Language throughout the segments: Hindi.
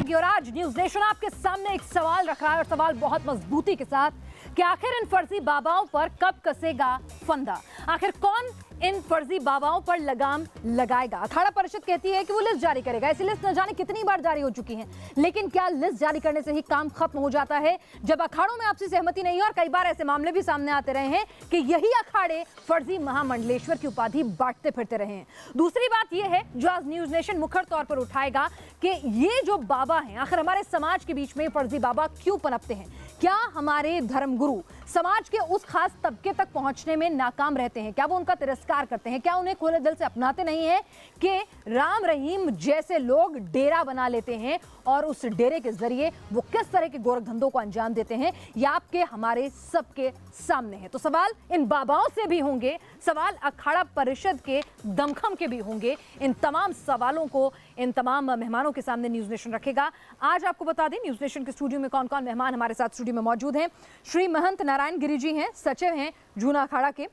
रहेगी और आज न्यूज नेशन आपके सामने एक सवाल रखा है और सवाल बहुत मजबूती के साथ कि आखिर इन फर्जी बाबाओं पर कब कसेगा फंदा। आखिर कौन इन फर्जी बाबाओं पर लगाम लगाएगा। अखाड़ा परिषद कहती है कि वो लिस्ट जारी करेगा। ऐसी लिस्ट न जाने कितनी बार जारी हो चुकी है, लेकिन क्या लिस्ट जारी करने से ही काम खत्म हो जाता है जब अखाड़ों में आपसी सहमति नहीं है। और कई बार ऐसे मामले भी सामने आते रहे हैं कि यही अखाड़े फर्जी महामंडलेश्वर की उपाधि बांटते फिरते रहे हैं। दूसरी बात यह है जो आज न्यूज नेशन मुखर तौर पर उठाएगा कि ये जो बाबा हैं आखिर हमारे समाज के बीच में फर्जी बाबा क्यों पनपते हैं। क्या हमारे धर्मगुरु समाज के उस खास तबके तक पहुंचने में नाकाम रहते हैं? क्या वो उनका तिरस्कार करते हैं? क्या उन्हें खुले दिल से अपनाते नहीं है कि राम रहीम जैसे लोग डेरा बना लेते हैं और उस डेरे के जरिए वो किस तरह के गोरख धंधों को अंजाम देते हैं? ये आपके हमारे सबके सामने है। तो सवाल इन बाबाओं से भी होंगे, सवाल अखाड़ा परिषद के दमखम के भी होंगे। इन तमाम सवालों को इन तमाम मेहमानों के सामने न्यूज नेशन रखेगा। आज आपको बता दें न्यूज नेशन के स्टूडियो में कौन कौन मेहमान हमारे साथ स्टूडियो में मौजूद हैं। श्री महंत नारायण गिरी जी हैं, सचिव हैं जूना अखाड़ा के।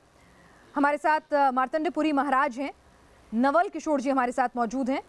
हमारे साथ मार्तंडपुरी महाराज हैं। नवल किशोर जी हमारे साथ मौजूद हैं।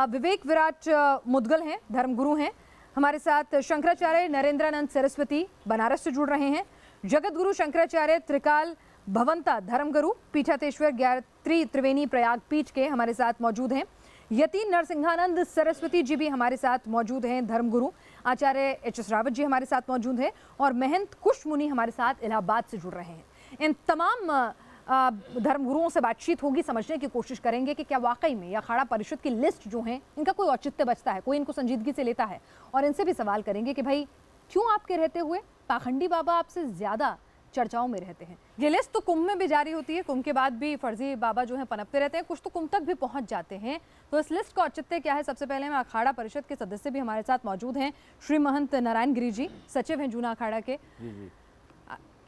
विवेक विराट मुदगल हैं, धर्मगुरु हैं। हमारे साथ शंकराचार्य नरेंद्रानंद सरस्वती बनारस से जुड़ रहे हैं। जगत गुरु शंकराचार्य त्रिकाल भवंता धर्मगुरु पीठाधीश्वर गायत्री त्रिवेणी प्रयाग पीठ के हमारे साथ मौजूद हैं। यतीन नरसिंहानंद सरस्वती जी भी हमारे साथ मौजूद हैं, धर्मगुरु। आचार्य एच.एस. रावत जी हमारे साथ मौजूद हैं और महंत कुश मुनि हमारे साथ इलाहाबाद से जुड़ रहे हैं। इन तमाम धर्मगुरुओं से बातचीत होगी, समझने की कोशिश करेंगे कि क्या वाकई में अखाड़ा परिषद की लिस्ट जो है इनका कोई औचित्य बचता है, कोई इनको संजीदगी से लेता है। और इनसे भी सवाल करेंगे कि भाई क्यों आपके रहते हुए पाखंडी बाबा आपसे ज्यादा चर्चाओं में रहते हैं। ये लिस्ट तो कुंभ में भी जारी होती है, कुंभ के बाद भी फर्जी बाबा जो है पनपते रहते हैं, कुछ तो कुंभ तक भी पहुंच जाते हैं। तो इस लिस्ट का औचित्य क्या है? सबसे पहले मैं अखाड़ा परिषद के सदस्य भी हमारे साथ मौजूद हैं। श्री महंत नारायण गिरी जी, सचिव हैं जूना अखाड़ा के।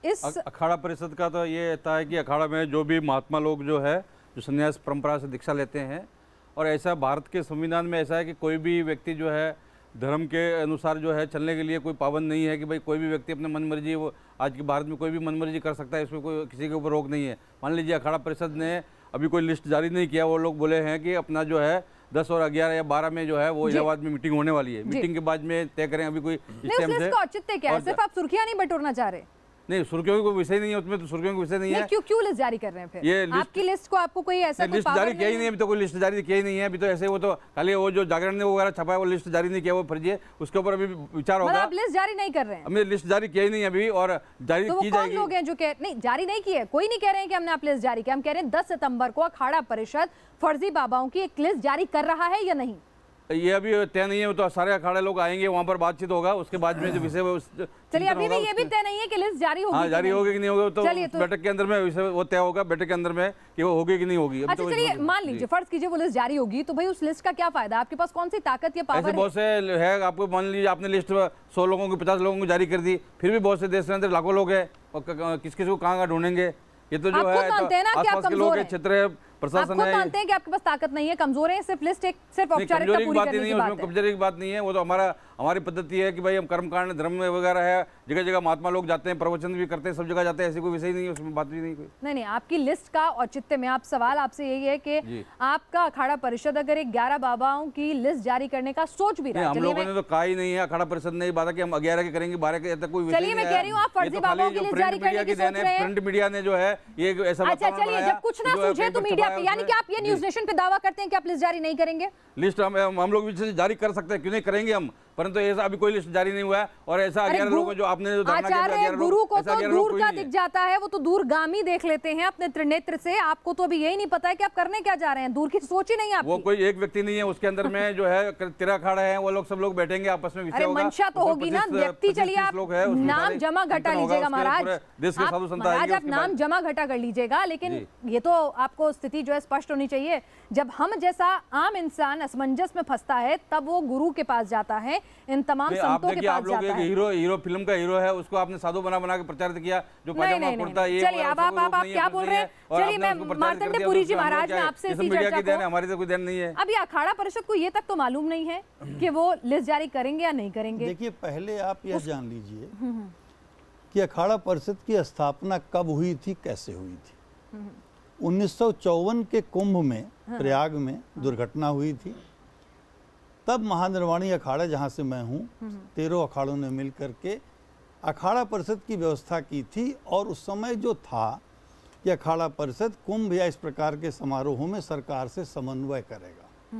इस अखाड़ा परिषद का तो ये रहता है कि अखाड़ा में जो भी महात्मा लोग जो है जो संन्यास परंपरा से दीक्षा लेते हैं, और ऐसा भारत के संविधान में ऐसा है कि कोई भी व्यक्ति जो है धर्म के अनुसार जो है चलने के लिए कोई पाबंद नहीं है कि भाई कोई भी व्यक्ति अपने मन मर्जी, वो आज के भारत में कोई भी मन मर्जी कर सकता है, इसमें कोई किसी के ऊपर रोक नहीं है। मान लीजिए अखाड़ा परिषद ने अभी कोई लिस्ट जारी नहीं किया, वो लोग बोले हैं कि अपना जो है 10 और 11 या 12 में जो है वो इलाहाबाद में मीटिंग होने वाली है, मीटिंग के बाद में तय करें। अभी कोई इस टाइम से औचित्य क्या है? सिर्फ आप सुर्खियां नहीं बटोरना चाह रहे? नहीं, सुर्खियों का कोई विषय नहीं है उसमें, तो सुर्खियों का विषय नहीं है। क्यों लिस्ट जारी कर रहे हैं फिर? ये आपकी लिस्ट को आपको कोई ऐसा लिस्ट जारी किया ही नहीं है अभी तो, कोई लिस्ट जारी किया ही नहीं है अभी तो। ऐसे वो तो खाली वो जो जागरण ने वगैरह छपा है वो लिस्ट जारी नहीं किया, वो फर्जी है, उसके ऊपर अभी विचार होगा। आप लिस्ट जारी नहीं कर रहे हैं? हमने लिस्ट जारी किया ही नहीं अभी और जारी की जाएगी। लोग हैं जो कह नहीं जारी नहीं की है, कोई नहीं कह रहे हैं कि हमने आप लिस्ट जारी किया। हम कह रहे हैं 10 सितंबर को अखाड़ा परिषद फर्जी बाबाओं की एक लिस्ट जारी कर रहा है या नहीं? ये अभी तय नहीं है, वो तो सारे अखाड़े लोग आएंगे, वहाँ पर बातचीत होगा, उसके बाद में जो विषय चलिए अभी भी ये भी तय नहीं है कि लिस्ट जारी होगी। हाँ, जारी होगी कि नहीं होगी तो बैठक के अंदर में विषय वो तय होगा, बैठक के अंदर में कि वो होगी कि नहीं होगी। अच्छा चलिए मान लीजिए फर्ज कीजिए वो लिस्ट जारी होगी, तो भाई उस लिस्ट का क्या फायदा? आपके पास कौन सी ताकत या पावर है? बहुत से है, आपको मान लीजिए आपने लिस्ट 100 लोगों को 50 लोगों को जारी कर दी, फिर भी बहुत से देश के अंदर लाखों लोग है और किस किस को कहाँ ढूंढेंगे? ये तो जो है आसपास के लोग क्षेत्र है, प्रशासन है। मानते हैं कि आपके पास ताकत नहीं है, कमजोर है, सिर्फ लिस्ट एक सिर्फ औपचारिकता पूरी करने की बात है। कमजोरी की बात नहीं है, वो तो हमारी पद्धति है कि भाई हम कर्मकांड धर्म में वगैरह है, जगह जगह महात्मा लोग जाते हैं, प्रवचन भी करते हैं, सब जगह जाते हैं, ऐसी कोई विषय नहीं है, उसमें बात भी नहीं कोई। नहीं, आपकी लिस्ट का औचित्य में आप सवाल आपसे यही है कि आपका अखाड़ा परिषद अगर 11 बाबाओं की लिस्ट जारी करने का सोच भी रहा है। हम लोगों ने तो कहा ही नहीं है, अखाड़ा परिषद ने बात कि हम 11 के करेंगे, 12 के कोई विषय नहीं है। मैं कह रही हूं आप फर्जी बाबाओं की लिस्ट जारी करने की सोच रहे हैं। प्रिंट मीडिया ने जो है ये ऐसा अच्छा चलिए, जब कुछ ना सूझे तो मीडिया पे, यानी कि आप ये न्यूज नेशन पे दावा करते हैं कि आप लिस्ट जारी नहीं करेंगे? लिस्ट हम लोग भी जारी कर सकते हैं, क्यों नहीं करेंगे हम, परंतु ऐसा अभी कोई लिस्ट जारी नहीं हुआ है। और ऐसा 11 लोग जो आपने जो आचार्य गुरु को तो दूर का दिख जाता है, वो तो दूरगामी देख लेते हैं अपने त्रिनेत्र से। आपको तो अभी यही नहीं पता है कि आप करने क्या जा रहे हैं, दूर की सोच ही नहीं है। वो कोई एक व्यक्ति नहीं है उसके अंदर में जो है 13 अखाड़ा है, वो लोग सब लोग बैठेंगे आपस में, विषय होगा, मंशा तो होगी ना व्यक्ति। चलिए आप नाम जमा घटा लीजिएगा महाराज, देश के साधु संत महाराज आप नाम जमा घटा कर लीजिएगा, लेकिन ये तो आपको स्थिति जो है स्पष्ट होनी चाहिए। जब हम जैसा आम इंसान असमंजस में फंसता है तब वो गुरु के पास जाता है, इन तमाम संतों के पास जाता है। हीरो फिल्म का हीरो है, उसको आपने साधु बना के प्रचारित किया, जो पायजामा कुर्ता ये। चलिए अब आप क्या बोल रहे हैं? चलिए मैं मार्तंडपुरी जी महाराज, मैं आपसे इसी चर्चा को, हमारी तो कोई देन नहीं है। अभी अखाड़ा परिषद को ये तक तो मालूम नहीं है कि वो लिस्ट जारी करेंगे या नहीं करेंगे। देखिए पहले आप यह जान लीजिए कि अखाड़ा परिषद की स्थापना कब हुई थी, कैसे हुई थी। 1954 के कुंभ में प्रयाग में दुर्घटना हुई थी। तब महानिर्वाणी अखाड़ा जहाँ से मैं हूँ 13 अखाड़ों ने मिल करके अखाड़ा परिषद की व्यवस्था की थी। और उस समय जो था कि अखाड़ा परिषद कुंभ या इस प्रकार के समारोहों में सरकार से समन्वय करेगा,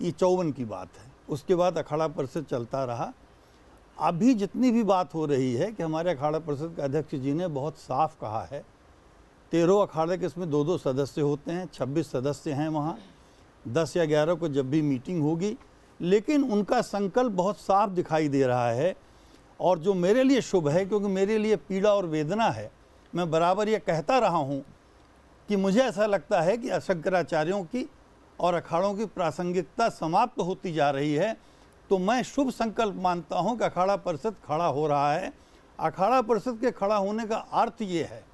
ये 54 की बात है। उसके बाद अखाड़ा परिषद चलता रहा। अभी जितनी भी बात हो रही है कि हमारे अखाड़ा परिषद के अध्यक्ष जी ने बहुत साफ कहा है, 13 अखाड़े के इसमें 2-2 सदस्य होते हैं, 26 सदस्य हैं वहाँ, 10 या 11 को जब भी मीटिंग होगी, लेकिन उनका संकल्प बहुत साफ दिखाई दे रहा है। और जो मेरे लिए शुभ है, क्योंकि मेरे लिए पीड़ा और वेदना है, मैं बराबर ये कहता रहा हूँ कि मुझे ऐसा लगता है कि शंकराचार्यों की और अखाड़ों की प्रासंगिकता समाप्त होती जा रही है। तो मैं शुभ संकल्प मानता हूँ कि अखाड़ा परिषद खड़ा हो रहा है। अखाड़ा परिषद के खड़ा होने का अर्थ ये है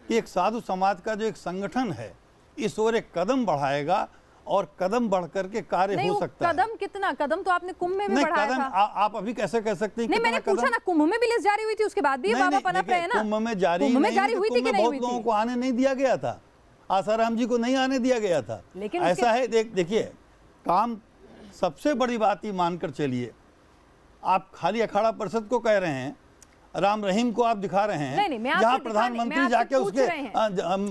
कि एक साधु समाज का जो एक संगठन है इस ओर एक कदम बढ़ाएगा और कदम बढ़ करके कार्य हो सकता है। कदम कितना? कदम तो आपने कुंभ में भी बढ़ाया कदम था। आप अभी कैसे कह सकते हैं? नहीं, मैंने पूछा ना, कुंभ में भी लिस्ट जारी हुई थी, उसके बाद भी बाबा पनप रहे हैं ना। कुंभ में जारी हुई थी कि नहीं हुई थी? लोगों को आने नहीं दिया गया था, आसाराम जी को नहीं आने दिया गया था। लेकिन ऐसा है, देखिए काम, सबसे बड़ी बात ये मानकर चलिए, आप खाली अखाड़ा परिषद को कह रहे हैं, राम रहीम को आप दिखा रहे हैं। जहाँ प्रधानमंत्री जाके उसके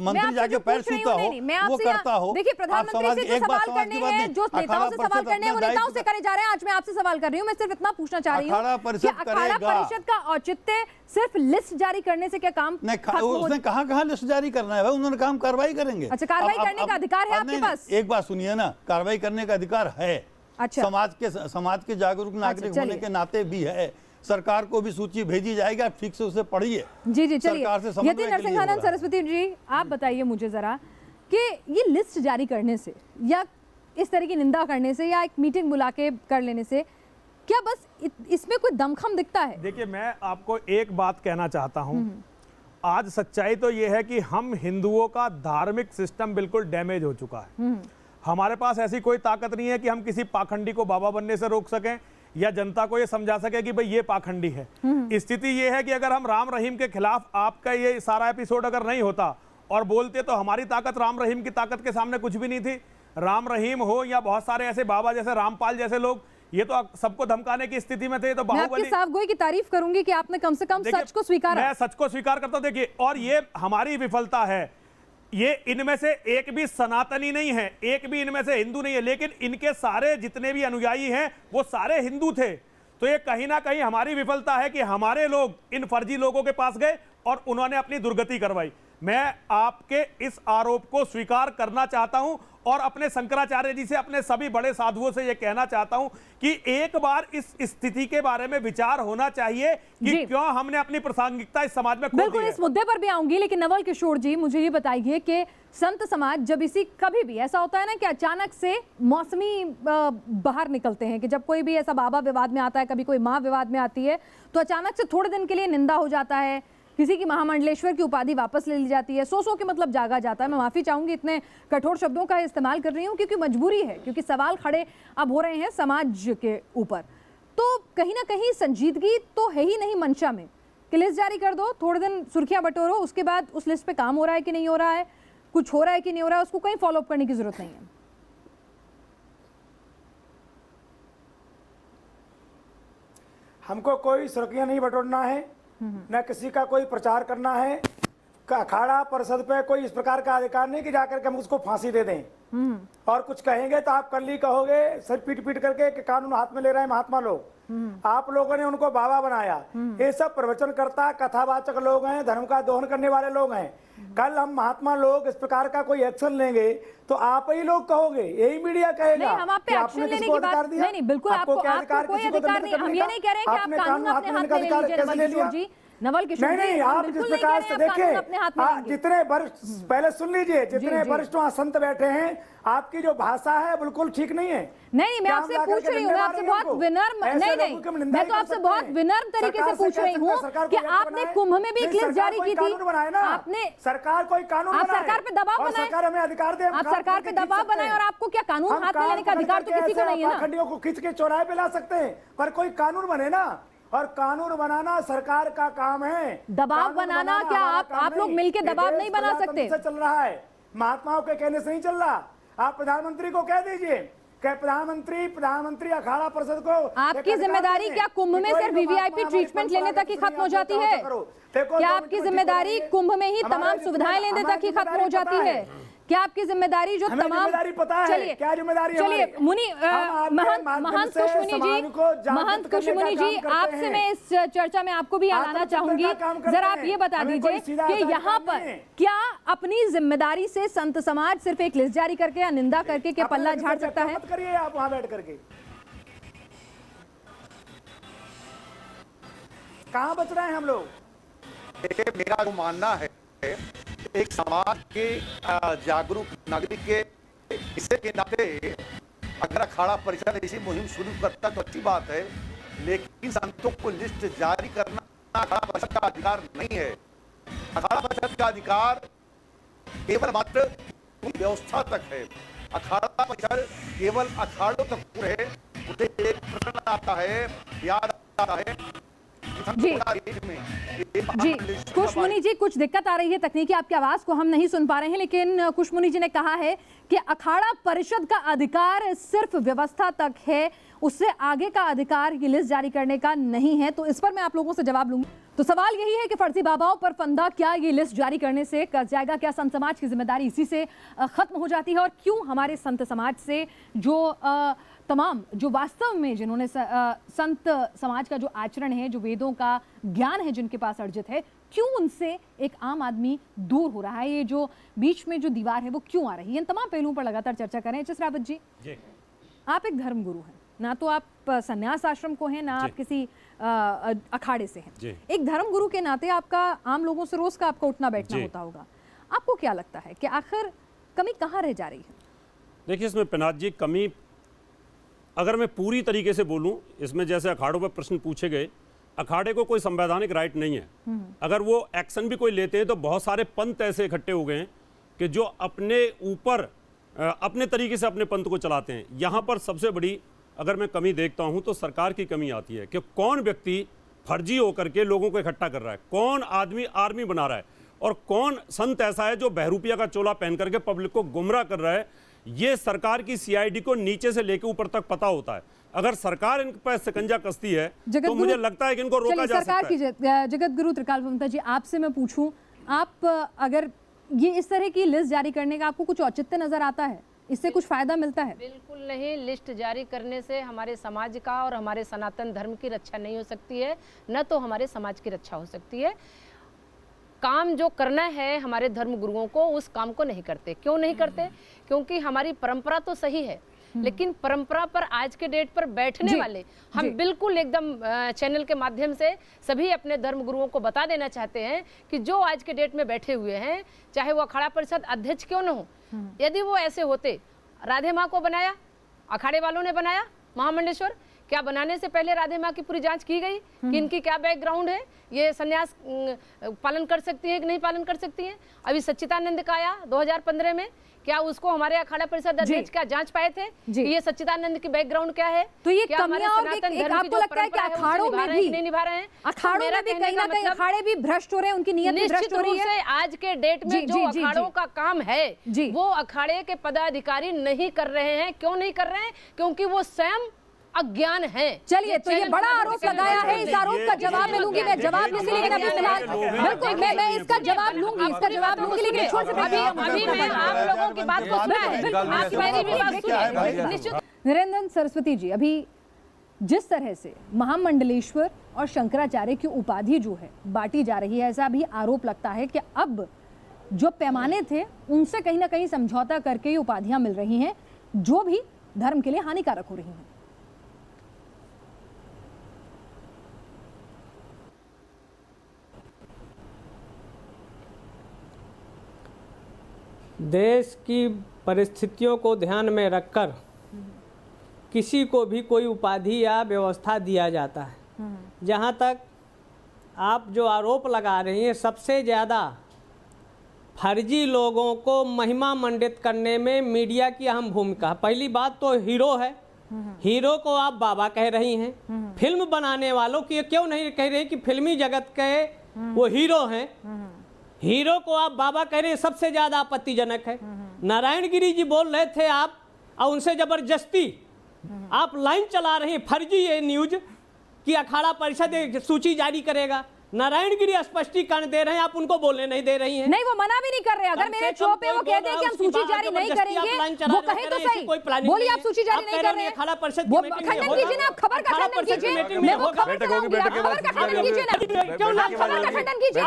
मंत्री जाके पैर छूता हो, वो करता हो। देखिए, प्रधानमंत्री से जो सवाल करने हैं, जो नेताओं से सवाल करने हैं, वो नेताओं से करे जा रहे हैं। आज मैं आपसे सवाल कर रही हूँ, मैं सिर्फ इतना पूछना चाह रही हूँ, अखाड़ा परिषद का औचित्य सिर्फ लिस्ट जारी करने से क्या काम? उसने कहाँ लिस्ट जारी करना है भाई? उन्होंने काम कार्रवाई करेंगे। अच्छा, कार्रवाई करने का अधिकार है आपके पास? एक बात सुनिए ना, कार्रवाई करने का अधिकार है। अच्छा, समाज के जागरूक नागरिक होने के नाते भी है। सरकार को भी सूची भेजी जाएगी, आप ठीक से उसे पढ़िए। जी जी, चलिए। यदि नरसिंहानंद सरस्वती जी, आप बताइए मुझे जरा कि ये लिस्ट जारी करने से या इस तरह की निंदा करने से या एक मीटिंग बुला के कर लेने से क्या बस इसमें कोई दमखम दिखता है? देखिए, मैं आपको एक बात कहना चाहता हूं, आज सच्चाई तो ये है कि हम हिंदुओं का धार्मिक सिस्टम बिल्कुल डैमेज हो चुका है। हमारे पास ऐसी कोई ताकत नहीं है कि हम किसी पाखंडी को बाबा बनने से रोक सकें या जनता को ये समझा सके कि भाई ये पाखंडी है। स्थिति ये है कि अगर हम राम रहीम के खिलाफ आपका ये सारा एपिसोड अगर नहीं होता और बोलते, तो हमारी ताकत राम रहीम की ताकत के सामने कुछ भी नहीं थी। राम रहीम हो या बहुत सारे ऐसे बाबा जैसे रामपाल जैसे लोग, ये तो सबको धमकाने की स्थिति में थे। तो बाहुबली, मैं साफ गोई की तारीफ करूंगी कि आपने कम से कम सच को स्वीकारा। मैं सच को स्वीकार करता हूं। देखिए, और ये हमारी विफलता है। ये इनमें से एक भी सनातनी नहीं है, एक भी इनमें से हिंदू नहीं है, लेकिन इनके सारे जितने भी अनुयायी हैं वो सारे हिंदू थे। तो ये कहीं ना कहीं हमारी विफलता है कि हमारे लोग इन फर्जी लोगों के पास गए और उन्होंने अपनी दुर्गति करवाई। मैं आपके इस आरोप को स्वीकार करना चाहता हूं और अपने शंकराचार्य जी से, अपने सभी बड़े साधुओं से यह कहना चाहता हूं कि एक बार इस स्थिति के बारे में विचार होना चाहिए कि क्यों हमने अपनी प्रासंगिकता इस समाज में खो दी है। बिल्कुल, इस मुद्दे पर भी आऊंगी, लेकिन नवल किशोर जी मुझे ये बताइए कि संत समाज जब कभी भी ऐसा होता है ना कि अचानक से मौसमी बाहर निकलते हैं, कि जब कोई भी ऐसा बाबा विवाद में आता है, कभी कोई माँ विवाद में आती है, तो अचानक से थोड़े दिन के लिए निंदा हो जाता है, किसी की महामंडलेश्वर की उपाधि वापस ले ली जाती है, सो के मतलब जागा जाता है। मैं माफी चाहूंगी इतने कठोर शब्दों का इस्तेमाल कर रही हूं, क्योंकि मजबूरी है, क्योंकि सवाल खड़े अब हो रहे हैं समाज के ऊपर। तो कहीं ना कहीं संजीदगी तो है ही नहीं मंशा में कि लिस्ट जारी कर दो, थोड़े दिन सुर्खियां बटोरो, उसके बाद उस लिस्ट पे काम हो रहा है कि नहीं हो रहा है, कुछ हो रहा है कि नहीं हो रहा है, उसको कहीं फॉलोअप करने की जरूरत नहीं है। हमको कोई सुर्खियां नहीं बटोरना है, न किसी का कोई प्रचार करना है। अखाड़ा परिषद पे कोई इस प्रकार का अधिकार नहीं कि जाकर के हम उसको फांसी दे दें और कुछ कहेंगे तो आप कल ही कहोगे सर पीट पीट करके कि कानून हाथ में ले रहे हैं महात्मा लोग। आप लोगों ने उनको बाबा बनाया। ये सब प्रवचनकर्ता, कथावाचक लोग हैं, धर्म का दोहन करने वाले लोग हैं। कल हम महात्मा लोग इस प्रकार का कोई एक्शन लेंगे तो आप ही लोग कहोगे, यही मीडिया कहेगा। नहीं, हम आप पे एक्शन लेने की बात नहीं, बिल्कुल आपको कोई अधिकार नहीं। हम ये नहीं कह रहे हैं कि आप कानून अपने हाथ में ले लीजिए नवल किशोर जी। नवल किशोर नहीं, आप जिस प्रकार से देखिए, जितने वर्ष पहले सुन लीजिए, जितने वरिष्ठ वहाँ संत बैठे हैं, आपकी जो भाषा है बिल्कुल ठीक नहीं है। नहीं, मैं आपसे पूछ रही हूँ, मैं आपसे बहुत विनम्र, नहीं, मैं तो आपसे बहुत विनम्र तरीके से पूछ रही हूँ कि आपने कुंभ में भी एक लिस्ट जारी की थी, आपने सरकार कोई कानून, आप सरकार पे दबाव बनाए, सरकार हमें अधिकार दे, आप सरकार पे दबाव बनाए, और आपको क्या कानून हाथ में लेने का अधिकार तो किसी को नहीं है ना। खंडियों को खींच के चौराहे पे ला सकते हैं, पर कोई कानून बने ना, और कानून बनाना सरकार का काम है। दबाव बनाना क्या आप लोग मिलके दबाव नहीं बना सकते? चल रहा है, महात्माओं के कहने से नहीं चल रहा। आप प्रधानमंत्री को कह दीजिए कि प्रधानमंत्री अखाड़ा परिषद को आपकी जिम्मेदारी क्या कुंभ में सिर्फ वीवीआईपी ट्रीटमेंट लेने तक ही खत्म हो जाती है? क्या आपकी जिम्मेदारी कुंभ में ही तमाम सुविधाएं लेने तक ही खत्म हो जाती है? क्या आपकी जिम्मेदारी जो तमाम चलिए क्या जिम्मेदारी चलिए मुनि महंत कुशमुनि जी आपसे मैं इस चर्चा में आपको भी आना चाहूंगी। जरा आप ये बता दीजिए कि यहाँ पर क्या अपनी जिम्मेदारी से संत समाज सिर्फ एक लिस्ट जारी करके या निंदा करके के पल्ला झाड़ सकता है? करिए आप वहां बैठ करके, कहां बच रहे हैं हम लोग? देखिए, मेरा जो मानना है, एक समाज के जागरूक नागरिक के हिस्से के नाते अगर अखाड़ा परिषद ऐसी मुहिम शुरू करता तो अच्छी बात है, लेकिन संतों को लिस्ट जारी करना अखाड़ा परिषद का अधिकार नहीं है। अखाड़ा परिषद का अधिकार केवल मात्र व्यवस्था तक है। अखाड़ा परिषद केवल अखाड़ों तक पूरे उसे एक प्रश्न आता है, याद आता है जी जी कुशमुनि जी, कुछ दिक्कत आ रही है तकनीकी, आपकी आवाज को हम नहीं सुन पा रहे हैं, लेकिन कुशमुनि जी ने कहा है कि अखाड़ा परिषद का अधिकार सिर्फ व्यवस्था तक है, उससे आगे का अधिकार ये लिस्ट जारी करने का नहीं है। तो इस पर मैं आप लोगों से जवाब लूंगी। तो सवाल यही है कि फर्जी बाबाओं पर फंदा क्या ये लिस्ट जारी करने से कस जाएगा? क्या संत समाज की जिम्मेदारी इसी से खत्म हो जाती है? और क्यों हमारे संत समाज से जो तमाम जो वास्तव में जिन्होंने संत समाज का जो आचरण है, जो वेदों का ज्ञान है जिनके पास अर्जित है, क्यों उनसे एक आम आदमी दूर हो रहा है? ये जो बीच में जो दीवार है वो क्यों आ रही है? इन तमाम पहलुओं पर लगातार चर्चा करें। एच एस रावत जी, आप एक धर्मगुरु हैं, ना तो आप संन्यास आश्रम को हैं, ना आप किसी अखाड़े से हैं। एक धर्मगुरु के नाते आपका आम लोगों से रोज का आपका उठना बैठना होता होगा। आपको क्या लगता है कि आखिर कमी कहाँ रह जा रही है? देखिए, इसमें पिनाक जी कमी, अगर मैं पूरी तरीके से बोलूं, इसमें जैसे अखाड़ों पर प्रश्न पूछे गए, अखाड़े को कोई संवैधानिक राइट नहीं है। अगर वो एक्शन भी कोई लेते हैं तो बहुत सारे पंथ ऐसे इकट्ठे हो गए हैं कि जो अपने ऊपर अपने तरीके से अपने पंथ को चलाते हैं। यहाँ पर सबसे बड़ी अगर मैं कमी देखता हूँ तो सरकार की कमी आती है कि कौन व्यक्ति फर्जी होकर के लोगों को इकट्ठा कर रहा है, कौन आदमी आर्मी बना रहा है, और कौन संत ऐसा है जो बहरूपिया का चोला पहन करके पब्लिक को गुमराह कर रहा है। ये सरकार की सीआईडी को नीचे से लेकर ऊपर तक पता होता है। अगर सरकार इन पर शिकंजा कसती है तो मुझे लगता है कि इनको रोका जा सकता है। जगत गुरु त्रिकाल ममता जी, आपसे मैं पूछूं, आप अगर ये इस तरह की लिस्ट जारी करने का आपको कुछ औचित्य नजर आता है? इससे कुछ फायदा मिलता है? बिल्कुल नहीं। लिस्ट जारी करने से हमारे समाज का और हमारे सनातन धर्म की रक्षा नहीं हो सकती है, न तो हमारे समाज की रक्षा हो सकती है। काम जो करना है हमारे धर्म गुरुओं को, उस काम को नहीं करते। क्यों नहीं करते? क्योंकि हमारी परंपरा तो सही है, लेकिन परंपरा पर आज के डेट पर बैठने वाले हम बिल्कुल एकदम चैनल के माध्यम से सभी अपने धर्म गुरुओं को बता देना चाहते हैं कि जो आज के डेट में बैठे हुए हैं, चाहे वो अखाड़ा परिषद अध्यक्ष क्यों न हो, यदि वो ऐसे होते, राधे माँ को बनाया, अखाड़े वालों ने बनाया महामंडलेश्वर, क्या बनाने से पहले राधे माँ की पूरी जांच की गई कि इनकी क्या बैकग्राउंड है, ये संन्यास पालन कर सकती है कि नहीं पालन कर सकती है? अभी सच्चिदानंद का आया 2015 में, क्या उसको हमारे अखाड़ा परिषद अध्यक्ष क्या जांच पाए थे कि ये सच्चिदानंद की बैकग्राउंड क्या है? तो ये कमियां और आपको लगता है कि अखाड़ों में भी नहीं निभा रहे हैं? अखाड़ों में भी कहीं ना कहीं अखाड़े भी भ्रष्ट हो रहे हैं, उनकी नीयत भी भ्रष्ट हो रही है। आज के डेट में जो अखाड़ों का काम है वो अखाड़े के पदाधिकारी नहीं कर रहे हैं। क्यों नहीं कर रहे हैं? क्योंकि वो स्वयं अज्ञान है। चलिए, तो ये बड़ा आरोप लगाया है, इस आरोप का जवाब मैं लूंगी। मैं जवाब नहीं, लेकिन अभी फिलहाल बिल्कुल मैं इसका जवाब लूंगी, इसका जवाब लूंगी, लेकिन छोड़ से अभी मैं आप लोगों की बात को सुना है, आपकी मेरी भी बात सुनिए निश्चित। निरंजन सरस्वती जी, अभी जिस तरह से महामंडलेश्वर और शंकराचार्य की उपाधि जो है बांटी जा रही है, ऐसा भी आरोप लगता है कि अब जो पैमाने थे उनसे कहीं ना कहीं समझौता करके ये उपाधियां मिल रही हैं, जो भी धर्म के लिए हानिकारक हो रही हैं। देश की परिस्थितियों को ध्यान में रखकर किसी को भी कोई उपाधि या व्यवस्था दिया जाता है। जहाँ तक आप जो आरोप लगा रही हैं, सबसे ज़्यादा फर्जी लोगों को महिमा मंडित करने में मीडिया की अहम भूमिका। पहली बात तो हीरो है, हीरो को आप बाबा कह रही हैं। फिल्म बनाने वालों की क्यों नहीं कह रही कि फिल्मी जगत के वो हीरो हैं? हीरो को आप बाबा कह रहे हैं, सबसे ज्यादा आपत्तिजनक है। नारायण गिरी जी बोल रहे थे आप और उनसे जबरदस्ती आप लाइन चला रहे हैं, फर्जी ये न्यूज कि अखाड़ा परिषद एक सूची जारी करेगा। नारायणगिरी स्पष्टीकरण दे रहे हैं, आप उनको बोलने नहीं दे रही हैं। नहीं, वो मना भी नहीं कर रहे। अगर मेरे शो पे वो कहते हैं कि हम सूची जारी नहीं करेंगे, वो कहें तो सही। बोलिए आप सूची जारी नहीं कर रहे हैं, अखाड़ा परिषद वो खंडन कीजिए ना, आप खबर का खंडन कीजिए। मैं वो खबर चलाऊंगी, आप खबर का खंडन कीजिए ना, क्यों ना खबर का खंडन कीजिए।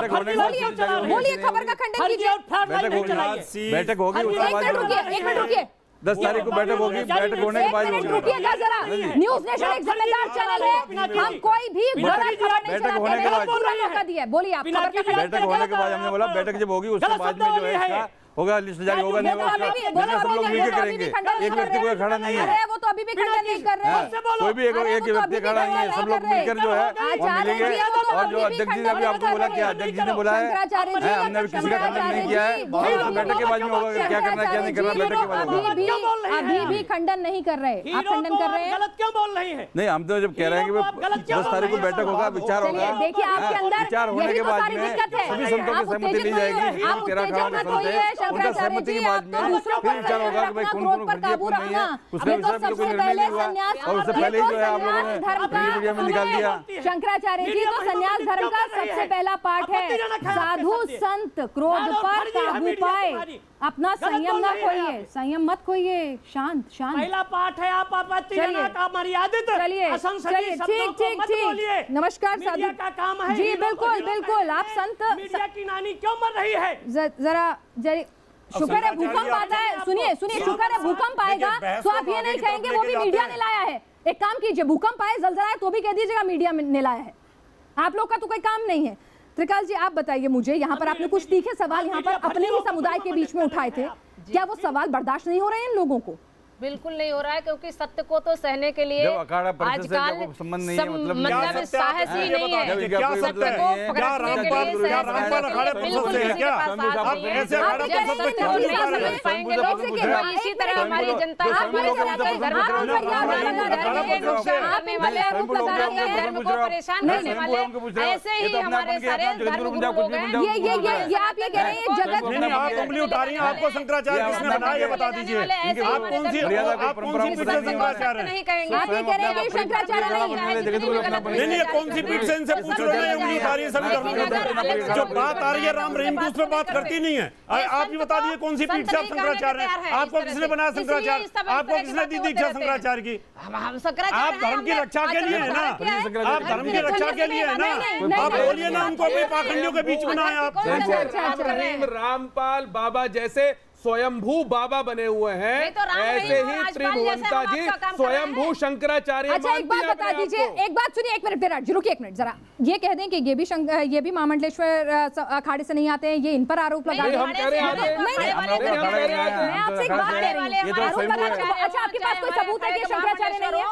बोलिए खबर का खंडन कीजिए। बैठक होगी, एक मिनट रुकिए 10 तारीख को बैठक होगी, बैठक होने के बाद रुकिएगा जरा। न्यूज नेशन एक जिम्मेदार चैनल है, हम कोई भी गलत खबर नहीं बैठक होने के बाद पूरा मौका दिया। बोलिए आप खबर का बैठक होने के बाद हमने बोला बैठक जब होगी उसके बाद में जो है इसका होगा, लिस्ट जारी होगा, नहीं होगा, सब लोग मिलकर करेंगे। एक व्यक्ति कोई खड़ा नहीं है, वो तो अभी भी खंडन नहीं कर रहे। कोई भी एक व्यक्ति खड़ा नहीं है, सब लोग मिलकर जो है वो मिलेंगे। और जो अध्यक्ष जी ने भी आपको बोला, क्या अध्यक्ष जी ने बोला है, हमने अभी किसी का खंडन नहीं किया है। बैठक के बाद में होगा क्या करना क्या नहीं करना, बैठक के बाद होगा। अभी भी खंडन नहीं कर रहे, आप खंडन कर रहे हैं। गलत क्यों बोल रही है? नहीं, हम तो जब कह रहे हैं कि 10 तारीख को बैठक होगा, विचार होगा। देखिए आपके अंदर विचार होने के बाद में सभी संतों की सहमति ली जाएगी। आप उत्तेजित मत होइए शंकराचार्य जी, आप तो दूसरों पर विचार होगा कि भाई कौन पर काबू रखना। उसका विषय में कोई निर्णय नहीं हुआ और उससे पहले ही जो है आप लोगों ने मीडिया में निकाल दिया। शंकराचार्य जी, तो संन्यास धर्म का सबसे पहला पाठ है, साधु संत क्रोध पर काबू पाए, अपना संयम न खोइए, संयम मत खोइए, शांत शांत। पहला पाठ है आप आपत्तिजनक मर्यादित चलिए ठीक। नमस्कार साधु का काम है जी, बिल्कुल बिल्कुल। आप संत मीडिया की नानी क्यों मर रही है? जरा शुक्र है भूकंप आता है। सुनिए शुक्र है भूकंप आएगा तो आप ये नहीं कहेंगे वो भी मीडिया ने लाया है। एक काम कीजिए, भूकंप आए जलजला है तो भी कह दीजिएगा मीडिया ने लाया है। आप लोग का तो कोई काम नहीं है। त्रिकाल जी आप बताइए मुझे, यहाँ पर आपने कुछ तीखे सवाल यहाँ पर अपने ही समुदाय के बीच में उठाए थे, क्या वो सवाल बर्दाश्त नहीं हो रहे हैं इन लोगों को? बिल्कुल नहीं हो रहा है, क्योंकि सत्य को तो सहने के लिए अखाड़ा परिषद से कोई संबंध नहीं है, मतलब साहस ही नहीं है। क्या सत्य है? क्या रामपाल अखाड़े परिषद से है क्या? आप ऐसे अखाड़ा परिषद में क्यों नहीं कर रहे? पाएंगे लोग, इसी तरह हमारी जनता परेशान करने वाले ऐसे ही हमारे सारे धर्मगुरु हैं। ये आप ये कह रहे हैं जगत नहीं, आप उंगली उठा रही हैं। आपको शंकराचार्य किसने बनाया ये बता दीजिए। आप कौन सी पीठ से शंकराचार्य नहीं कहेंगे? आप ये कह रहे हैं कि शंकराचार्य नहीं, कौन सी पीठ से इनसे पूछ रहे हैं? उंगली उठा रही है सभी धर्म जो बात आ रही है राम रहीम की उस पर बात करती नहीं है। आप ही बता दीजिए कौन सी पीठ से आप शंकराचार्य हैं? आपको किसने बनाया शंकराचार्य? आपको किसने दी दीक्षा शंकराचार्य की? आप धर्म की रक्षा के लिए है ना, आप धर्म की रक्षा के लिए है ना। आप बोलिए ना उनको अपने पाखंडियों के बीच में ना आए आप। रामपाल बाबा जैसे स्वयंभू बाबा बने हुए हैं, ऐसे ही त्रिभुवनता जी स्वयंभू शंकराचार्य। अच्छा एक बात बता दीजिए, एक बात सुनिए, एक मिनट विराट जी रुकिए एक मिनट जरा। ये कह दें कि ये भी महामंडलेश्वर अखाड़े से नहीं आते हैं, ये इन पर आरोप लगा रहे हैं। मैं आपसे एक बात कह रही हूँ। अच्छा आपके पास कोई सबूत है कि शंकराचार्य नहीं है?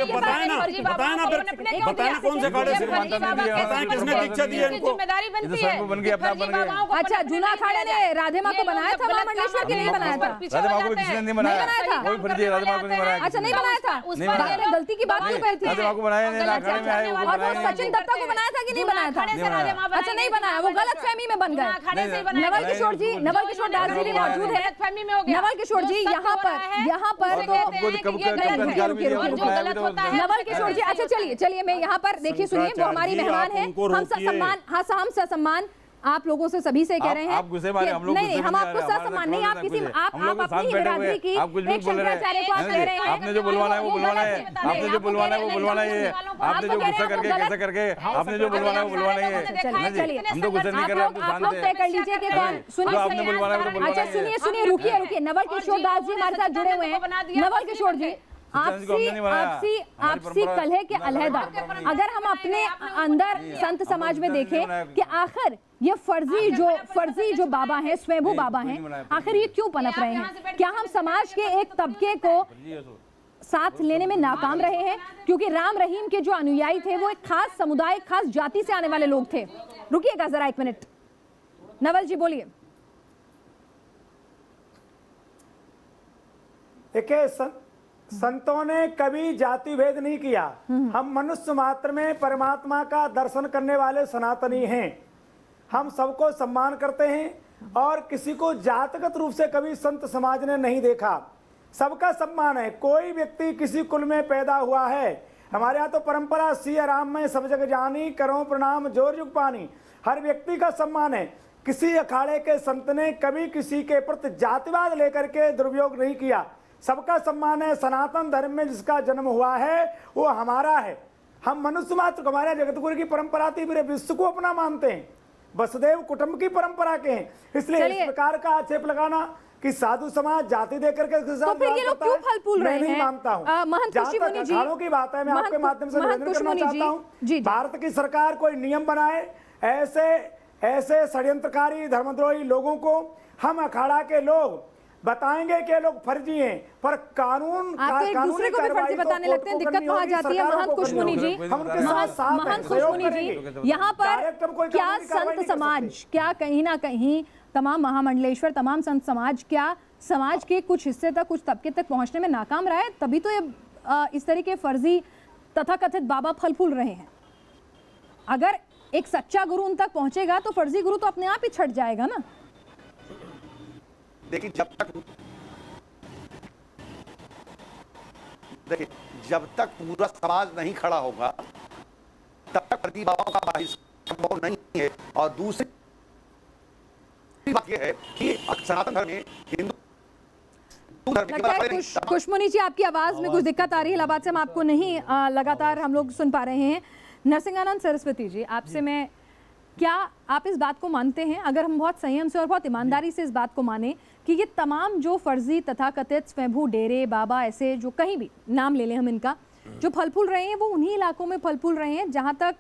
बताएं ना कौन से अखाड़े से, बताएं किसने दीक्षा दी है इनको? जिम्मेदारी बनती है। अच्छा जूना अखाड़े ने राधे माँ को बनाया था महामंडलेश्वर के नहीं बनाया था? राधे माँ को भी किसने नहीं बनाया था? कोई फर्जी राधे माँ को नहीं बनाया। अच्छा नहीं बनाया था, आपने गलती की बात क्यों कही थी? राधे माँ को बनाया नहीं, अखाड़े में आए वो और वो सचिन दत्ता को बनाया था कि नहीं बनाया था? अच्छा नहीं बनाया, वो गलत फहमी में बन गए। नवल किशोर जी, नवल किशोर दास जी भी मौजूद है। नवल किशोर जी यहाँ पर तो नवल किशोर जी, अच्छा चलिए मैं यहाँ पर देखिए सुनिए, वो हमारी मेहमान है, हम ससम्मान आप लोगों से सभी से कह रहे हैं। आप गुस्से में हम लोग नहीं, हम आपको ससम्मान नहीं, आप किसी आप अपनी बिरादरी की एक शंकराचार्य को आप कह रहे हैं। आपने जो बुलवाना है वो बुलवाना है, आपने जो बुलवाना है वो बुलवाना है, आपने जो गुस्सा करके कैसे करके आपने जो बुलवाना है वो बुलवाना है। चलिए हम तो गुस्सा नहीं कर रहे, आप लोग तय कर लीजिए कि कौन। सुनिए, अच्छा सुनिए, रुकिए। नवल किशोर दास जी हमारे साथ जुड़े हुए हैं। नवल किशोर जी, आपसी कलह के अलहदा अगर हम अपने अंदर संत समाज में देखें कि आखिर ये फर्जी जो बाबा हैं, स्वयंभू बाबा हैं, आखिर ये क्यों पनप रहे हैं? क्या हम समाज के एक तबके को साथ लेने में नाकाम रहे हैं? क्योंकि राम रहीम के जो अनुयायी थे वो एक खास समुदाय, खास जाति से आने वाले लोग थे। रुकिएगा जरा एक मिनट, नवल जी बोलिए। देखिए संतों ने कभी जाति भेद नहीं किया। हम मनुष्य मात्र में परमात्मा का दर्शन करने वाले सनातनी हैं। हम सबको सम्मान करते हैं और किसी को जातगत रूप से कभी संत समाज ने नहीं देखा। सबका सम्मान है। कोई व्यक्ति किसी कुल में पैदा हुआ है, हमारे यहाँ तो परंपरा सिया राम में सब जग जानी, करो प्रणाम जोर जुग पानी। हर व्यक्ति का सम्मान है। किसी अखाड़े के संत ने कभी किसी के प्रति जातिवाद लेकर के दुरुपयोग नहीं किया। सबका सम्मान है। सनातन धर्म में जिसका जन्म हुआ है वो हमारा है। हम मनुष्य मात्र को, हमारे जगतगुरु की परंपरा थी, पूरे विश्व को अपना मानते हैं, वसुदेव कुटुंब की परंपरा के हैं। इसलिए इस प्रकार का आक्षेप लगाना कि साधु समाज जाति देकर के तो फिर ये लोग क्यों फल फूल रहे हैं? मैं नहीं मानता हूँ। महंत खुशी मुनि जी, अखाड़ों की बात है, मैं आपके माध्यम से निवेदन करना चाहता हूँ, भारत की सरकार कोई नियम बनाए, ऐसे षड्यंत्रकारी धर्मद्रोही लोगों को हम अखाड़ा के लोग बताएंगे कि लोग फर्जी हैं, पर कानून दूसरे को भी फर्जी बताने लगते हैं। दिक्कत वहां जाती है। महंत खुशी मुनि जी, महंत खुशी मुनि जी, यहाँ पर क्या संत समाज, क्या कहीं ना कहीं तमाम महामंडलेश्वर, तमाम संत समाज, क्या समाज के कुछ हिस्से तक, कुछ तबके तक पहुंचने में नाकाम रहा है? तभी तो ये इस तरह के फर्जी तथाकथित बाबा फल फूल रहे हैं। अगर एक सच्चा गुरु उन तक पहुंचेगा तो फर्जी गुरु तो अपने आप ही छट जाएगा ना। देखिए जब तक पूरा समाज नहीं खड़ा होगा तब तक फर्जी बाबाओं का बहिष्कार संभव नहीं है। और दूसरी बात यह है कि सनातन धर्म में हिंदू खुशमुनि जी, आपकी आवाज में कुछ दिक्कत आ रही है, इलाहाबाद से हम आपको नहीं लगातार हम लोग सुन पा रहे हैं। नरसिंहानंद सरस्वती जी, आपसे मैं, क्या आप इस बात को मानते हैं, अगर हम बहुत संयम से और बहुत ईमानदारी से इस बात को माने कि ये तमाम जो फर्जी तथाकथित स्वयंभू डेरे बाबा, ऐसे जो कहीं भी नाम ले लें हम इनका, जो फल फूल रहे हैं वो उन्हीं इलाकों में फल फूल रहे हैं जहां तक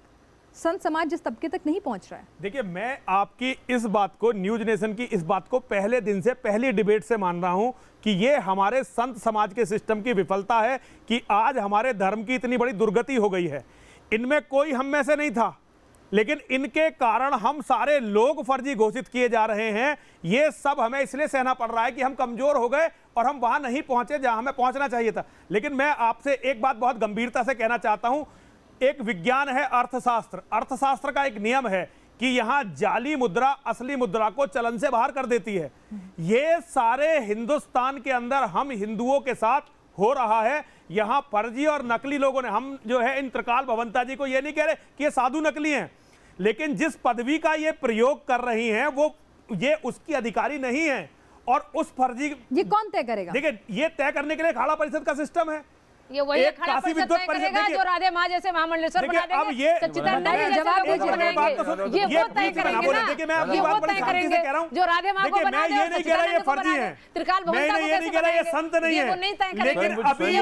संत समाज जिस तबके तक नहीं पहुंच रहा है? देखिए, मैं आपकी इस बात को, न्यूज नेशन की इस बात को पहले दिन से, पहली डिबेट से मान रहा हूं कि ये हमारे संत समाज के सिस्टम की विफलता है कि आज हमारे धर्म की इतनी बड़ी दुर्गति हो गई है। इनमें कोई हम में से नहीं था, लेकिन इनके कारण हम सारे लोग फर्जी घोषित किए जा रहे हैं। ये सब हमें इसलिए सहना पड़ रहा है कि हम कमजोर हो गए और हम वहां नहीं पहुंचे जहां हमें पहुंचना चाहिए था। लेकिन मैं आपसे एक बात बहुत गंभीरता से कहना चाहता हूं। एक विज्ञान है अर्थशास्त्र। अर्थशास्त्र का एक नियम है कि यहां जाली मुद्रा असली मुद्रा को चलन से बाहर कर देती है। ये सारे हिंदुस्तान के अंदर हम हिंदुओं के साथ हो रहा है। यहां फर्जी और नकली लोगों ने, हम जो है इन त्रिकाल भवंता जी को ये नहीं कह रहे कि ये साधु नकली हैं, लेकिन जिस पदवी का ये प्रयोग कर रही हैं वो ये उसकी अधिकारी नहीं है। और उस फर्जी, ये कौन तय करेगा? देखिए, ये तय करने के लिए अखाड़ा परिषद का सिस्टम है। ये वही अखाड़ा परिषद तय करेगा जो राधे माँ जैसे महामंडलेश्वर बना देंगे। अब ये सच्चिदानंद जी जवाब दीजिए, ये वो तय करेंगे ना, ये वो तय करेंगे जो राधे माँ को बना दे, सच्चिदानंद को बना दे, त्रिकाल भवंता को कैसे बनाएंगे, ये वो नहीं तय करेंगे। लेकिन अभी ये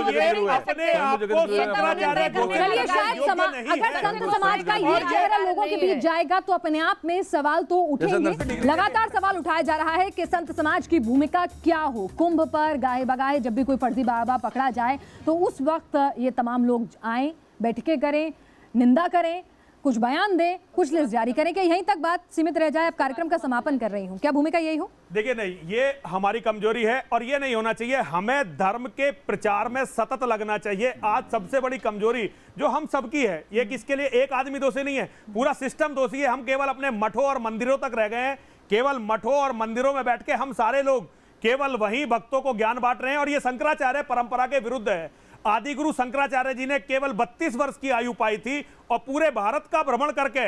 अपने आप को शंकराचार्य, चलिए, शायद अगर संत समाज का ये चेहरा लोगों के बीच जाएगा तो अपने आप में सवाल तो उठेंगे। लगातार सवाल उठाया जा रहा है कि संत समाज की भूमिका क्या हो। कुंभ पर गाहे बगाहे जब भी कोई फर्जी बाबा पकड़ा जाए तो उस वक्त ये तमाम लोग आए, बैठकें करें, निंदा करें, कुछ बयान दें, कुछ लिस्ट जारी करें। क्या यहीं तक बात सीमित रह जाए? अब कार्यक्रम का समापन कर रही हूं, क्या भूमिका यही हो? देखिए, नहीं, ये हमारी कमजोरी है और ये नहीं होना चाहिए। हमें धर्म के प्रचार में सतत लगना चाहिए। आज सबसे बड़ी कमजोरी जो हम सबकी है, ये किसके लिए एक आदमी दोषी नहीं है, पूरा सिस्टम दोषी है। हम केवल अपने मठों और मंदिरों तक रह गए हैं। केवल मठों और मंदिरों में बैठ के हम सारे लोग केवल वहीं भक्तों को ज्ञान बांट रहे हैं और ये शंकराचार्य परंपरा के विरुद्ध है। आदि गुरु शंकराचार्य जी ने केवल 32 वर्ष की आयु पाई थी और पूरे भारत का भ्रमण करके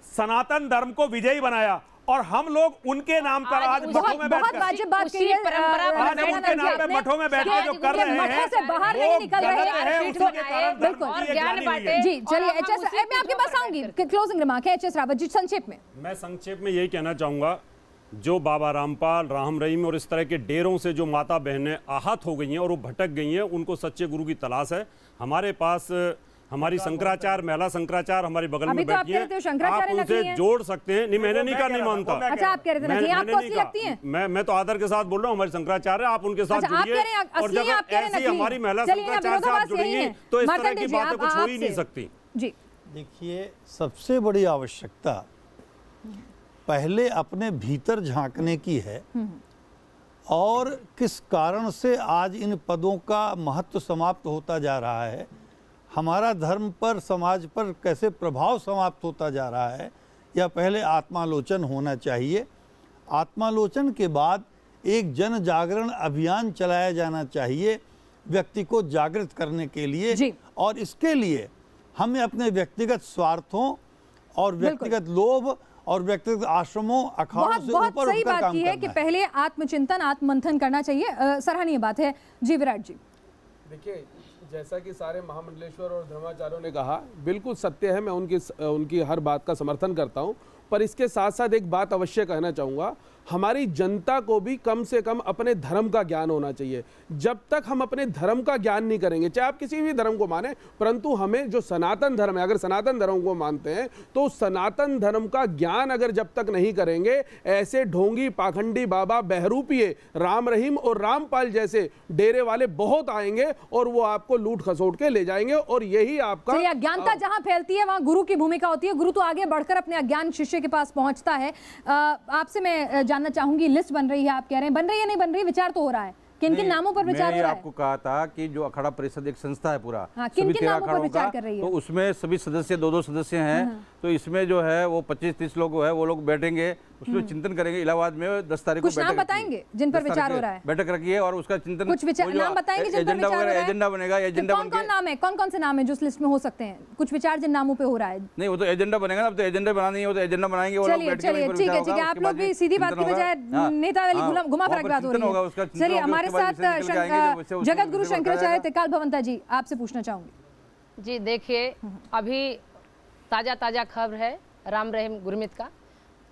सनातन धर्म को विजयी बनाया। और हम लोग उनके नाम पर आज मठों में बैठ कर, वाजिब बात कही है, आज उनके नाम पे मठों में बैठ के जो कर रहे हैं, मठों से बाहर नहीं निकल रहे हैं। बिल्कुल, जी चलिए, एचएस, मैं आपके पास आऊंगी। क्लोजिंग रिमार्क है एचएस रावत जी, संक्षेप में। मैं संक्षेप में यही कहना चाहूंगा, जो बाबा रामपाल, राम रहीम और इस तरह के डेरों से जो माता बहनें आहत हो गई हैं और वो भटक गई हैं, उनको सच्चे गुरु की तलाश है। हमारे पास हमारी शंकराचार्य, महिला शंकराचार्य हमारे बगल में बैठी हैं, आप उनसे जोड़ सकते हैं। नहीं, मैंने नहीं कहा, नहीं मानता। अच्छा, आप कह रहे थे नकली, आपको असली लगती हैं? मैं तो आदर के साथ बोल रहा हूँ, हमारे शंकराचार्य, आप उनके साथ जुड़िए। और जब ऐसी हमारी महिला शंकराचार्य से आप जुड़ेंगे तो इस तरह की बातें कुछ हो ही नहीं सकती। जी देखिए, सबसे बड़ी आवश्यकता पहले अपने भीतर झांकने की है और किस कारण से आज इन पदों का महत्व समाप्त होता जा रहा है, हमारा धर्म पर, समाज पर कैसे प्रभाव समाप्त होता जा रहा है, या पहले आत्मालोचन होना चाहिए। आत्मालोचन के बाद एक जन जागरण अभियान चलाया जाना चाहिए व्यक्ति को जागृत करने के लिए जी। और इसके लिए हमें अपने व्यक्तिगत स्वार्थों और व्यक्तिगत लोभ और व्यक्तिगत आश्रमों अखाड़ों से बहुत ऊपर सही उठकर बात काम की है करना कि पहले आत्मचिंतन आत्ममंथन करना चाहिए। सराहनीय बात है। जी विराट जी। देखिए, जैसा कि सारे महामंडलेश्वर और धर्माचार्यों ने कहा, बिल्कुल सत्य है, मैं उनकी हर बात का समर्थन करता हूं, पर इसके साथ साथ एक बात अवश्य कहना चाहूँगा, हमारी जनता को भी कम से कम अपने धर्म का ज्ञान होना चाहिए। जब तक हम अपने धर्म का ज्ञान नहीं करेंगे, चाहे आप किसी भी धर्म को माने, परंतु हमें जो सनातन धर्म है, अगर सनातन धर्म को मानते हैं तो सनातन धर्म का ज्ञान अगर जब तक नहीं करेंगे, ऐसे ढोंगी पाखंडी बाबा बहरूपिये राम रहीम और रामपाल जैसे डेरे वाले बहुत आएंगे और वो आपको लूट खसोट के ले जाएंगे। और यही आपका अज्ञानता जहां फैलती है वहां गुरु की भूमिका होती है। गुरु तो आगे बढ़कर अपने अज्ञान शिष्य के पास पहुंचता है। आपसे मैं जानना चाहूंगी, लिस्ट बन रही है, आप कह रहे हैं बन रही है, नहीं बन रही, विचार तो हो रहा है, किन किन नामों पर विचार हो रहा है? आपको कहा था कि जो अखाड़ा परिषद एक संस्था है पूरा, हाँ, किन किन नामों पर विचार कर रही है? तो उसमें सभी सदस्य 2-2 सदस्य हैं, तो इसमें जो है वो 25-30 लोग है, वो लोग बैठेंगे, उसमें चिंतन करेंगे। इलाहाबाद में 10 तारीख को कुछ नाम बताएंगे जिन पर विचार हो रहा है? बैठक रखी है और उसका चिंतन, कुछ नाम बताएंगे जिन पर विचार हो रहा है? एजेंडा बनेगा। एजेंडा कौन कौन नाम है, कौन कौन से नाम है जो उस लिस्ट में हो सकते हैं? कुछ विचार जिन नामों पे हो रहा है? नहीं, वो तो एजेंडा बनेगा ना, अब तो एजेंडा बनानी है, वो तो एजेंडा बनाएंगे। चलिए ठीक है, आप लोग भी सीधी बात की बजाय नेता वाली घुमा फिरा की बात हो रही है। चलिए, हमारे साथ जगत गुरु शंकराचार्य त्रिकाल भवंता जी, आपसे पूछना चाहूंगी। जी देखिए, अभी ताज़ा खबर है राम रहीम गुरमीत का,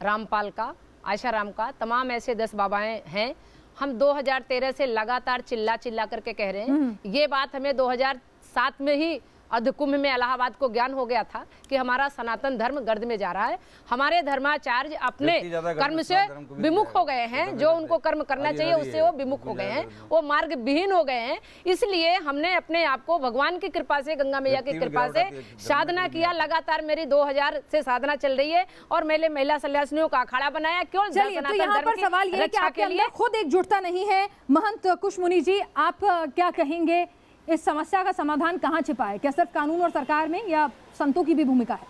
रामपाल का, आशाराम का, तमाम ऐसे 10 बाबाएं हैं। हम 2013 से लगातार चिल्ला करके कह रहे हैं। ये बात हमें 2007 में ही अधकुंभ में इलाहाबाद को ज्ञान हो गया था कि हमारा सनातन धर्म गर्द में जा रहा है। हमारे धर्माचार्य अपने कर्म से विमुख हो गए हैं, जो उनको कर्म करना चाहिए उससे वो विमुख हो गए हैं, वो मार्ग विहीन हो गए हैं। इसलिए हमने अपने आप को भगवान की कृपा से, गंगा मैया की कृपा से साधना किया। लगातार मेरी 2000 से साधना चल रही है और मैंने महिला सन्यासिनियों का अखाड़ा बनाया। क्यों? तो यहाँ पर सवाल ये है कि आपके अंदर खुद एकजुटता नहीं है। महंत कुशमुनि जी, आप क्या कहेंगे, इस समस्या का समाधान कहाँ छिपा है? क्या सिर्फ कानून और सरकार में, या संतों की भी भूमिका है?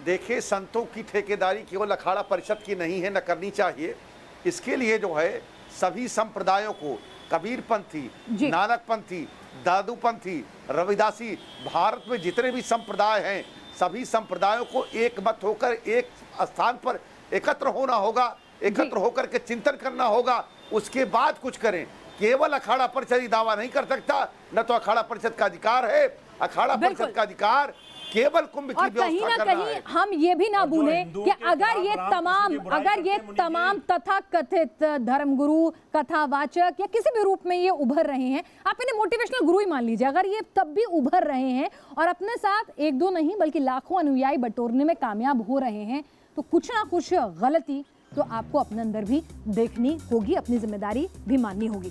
देखिए, संतों की ठेकेदारी केवल अखाड़ा परिषद की नहीं है, न करनी चाहिए। इसके लिए जो है सभी संप्रदायों को, कबीरपंथी, नानकपंथी, दादूपंथी, रविदासी, भारत में जितने भी संप्रदाय हैं, सभी संप्रदायों को एक मत होकर एक स्थान पर एकत्र होना होगा, एकत्र होकर के चिंतन करना होगा, उसके बाद कुछ करें। केवल अखाड़ा परिषद दावा नहीं कर सकता, न तो अखाड़ा परिषद का अधिकार है। अखाड़ा परिषद का अधिकार केवल कुंभ की व्यवस्था करना है। कहीं हम ये भी ना भूलें कि अगर ये तमाम तथाकथित धर्मगुरु, कथावाचक या किसी भी रूप में ये उभर रहे हैं, आप इन्हें मोटिवेशनल गुरु ही मान लीजिए, अगर ये तब भी उभर रहे हैं और अपने साथ 1-2 नहीं बल्कि लाखों अनुयायी बटोरने में कामयाब हो रहे हैं, तो कुछ ना कुछ गलती तो आपको अपने अंदर भी देखनी होगी, अपनी जिम्मेदारी भी माननी होगी।